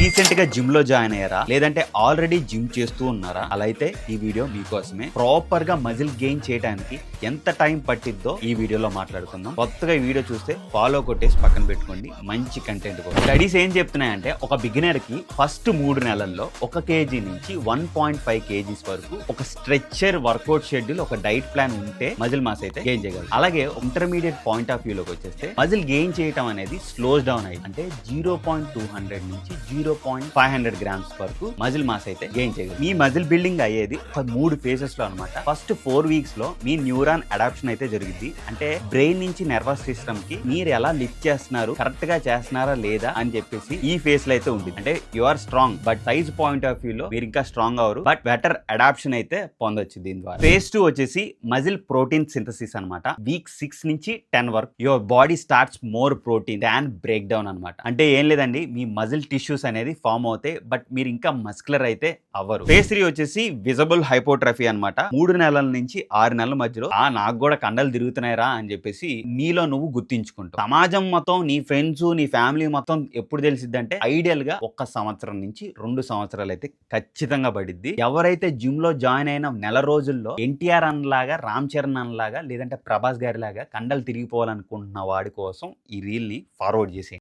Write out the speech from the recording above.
Recent గా gym లో join అయ్యారా, లేదంటే ఆల్రెడీ జిమ్ చేస్తూ ఉన్నారా? అలా అయితే ఈ వీడియో మీకోసమే. ప్రాపర్ గా మజిల్ గెయిన్ చేయడానికి ఎంత టైం పట్టిద్దో ఈ వీడియోలో మాట్లాడుకుందాం. కొత్తగా ఈ వీడియో చూస్తే ఫాలో కొట్టేసి పక్కన పెట్టుకోండి, మంచి కంటెంట్. స్టడీస్ ఏం చెప్తున్నాయంటే ఒక బిగినర్ కి ఫస్ట్ 3 నెలల్లో 1 kg నుంచి 1.5 kgs వరకు ఒక స్ట్రెచ్చర్ వర్కౌట్ షెడ్యూల్, ఒక డైట్ ప్లాన్ ఉంటే మజిల్ మాస్ అయితే గెయిన్ చేయగలరు. అలాగే ఇంటర్మీడియట్ పాయింట్ ఆఫ్ వ్యూ లోకి వచ్చేస్తే మజిల్ గెయిన్ చేయడం అనేది స్లోస్ డౌన్ అయ్యి, అంటే 0.200 నుంచి 0.500 గ్రామ్స్ వరకు మజిల్ మాస్ అయితే గెయిన్ చేయగలరు. మీ మజిల్ బిల్డింగ్ అయ్యేది ఒక 3 ఫేజెస్ లో అనమాట. ఫస్ట్ 4 వీక్స్ లో మీ న్యూరాన్ అడాప్షన్ అయితే జరిగింది. అంటే బ్రెయిన్ నుంచి నర్వస్ సిస్టమ్ కి మీరు ఎలా లిఫ్ట్ చేస్తున్నారు, కరెక్ట్ గా చేస్తున్నారా లేదా అని చెప్పేసి ఈ ఫేజ్ లో అయితే ఉంది. అంటే you are strong, but size point of view లో మీరు ఇంకా స్ట్రాంగ్ అవరు, బట్ బెటర్ అడాప్షన్ అయితే పొందొచ్చు దీని ద్వారా. ఫేజ్ 2 వచ్చేసి మజిల్ ప్రోటీన్ సింథసిస్ అనమాట. వీక్ 6 నుంచి 10 వరకు your body starts more protein than break down అనమాట. అంటే ఏం లేదండి, మీ మజిల్ టిష్యూస్ అనేది ఫామ్ అవుతాయి, బట్ మీరు ఇంకా మస్కులర్ అయితే అవ్వరు. ఫేజ్ 3 వచ్చేసి విజిబుల్ హైపోట్రఫీ అనమాట. 3 నెలల నుంచి 6 నెలల మధ్యలో నాకు కూడా కండలు తిరుగుతున్నాయిరా అని చెప్పేసి నీలో నువ్వు గుర్తించుకుంటావు. సమాజం మొత్తం, నీ ఫ్రెండ్స్, నీ ఫ్యామిలీ మొత్తం ఎప్పుడు తెలిసిద్ది అంటే ఐడియల్ గా 1 సంవత్సరం నుంచి 2 సంవత్సరాలు అయితే ఖచ్చితంగా పడిద్ది. ఎవరైతే జిమ్ లో జాయిన్ అయిన నెల రోజుల్లో ఎన్టీఆర్ అన్నలాగా, రామ్ చరణ్ అన్నలాగా, లేదంటే ప్రభాస్ గారి లాగా కండలు తిరిగిపోవాలనుకుంటున్న వాడి కోసం ఈ రీల్ ని ఫార్వర్డ్ చేసేయండి.